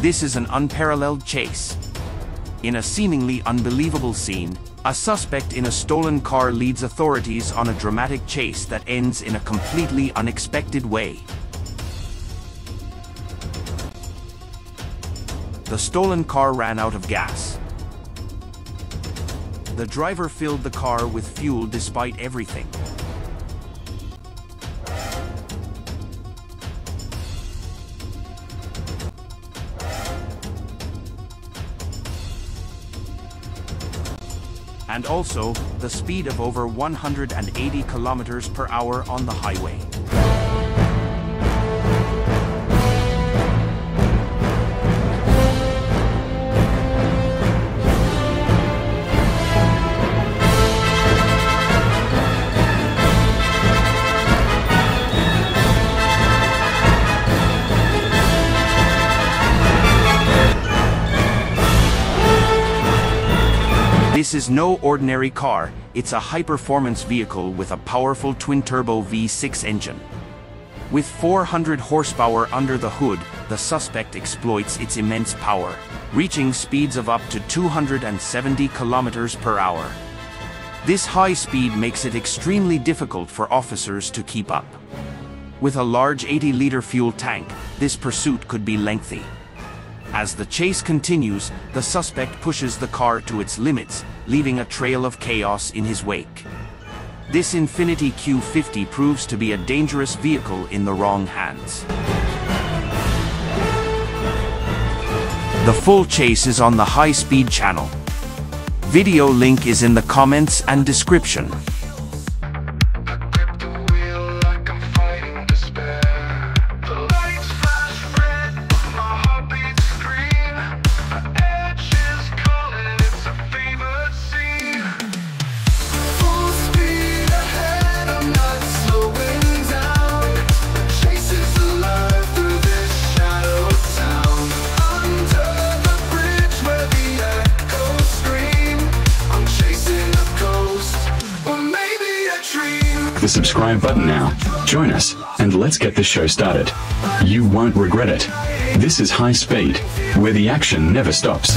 This is an unparalleled chase. In a seemingly unbelievable scene, a suspect in a stolen car leads authorities on a dramatic chase that ends in a completely unexpected way. The stolen car ran out of gas. The driver filled the car with fuel despite everything. And also, the speed of over 180 kilometers per hour on the highway. This is no ordinary car, it's a high-performance vehicle with a powerful twin-turbo V6 engine. With 400 horsepower under the hood, the suspect exploits its immense power, reaching speeds of up to 270 kilometers per hour. This high speed makes it extremely difficult for officers to keep up. With a large 80-liter fuel tank, this pursuit could be lengthy. As the chase continues, the suspect pushes the car to its limits, leaving a trail of chaos in his wake. This Infiniti Q50 proves to be a dangerous vehicle in the wrong hands. The full chase is on the high-speed channel. Video link is in the comments and description. The subscribe button now. Join us, and let's get the show started. You won't regret it. This is High Speed, where the action never stops.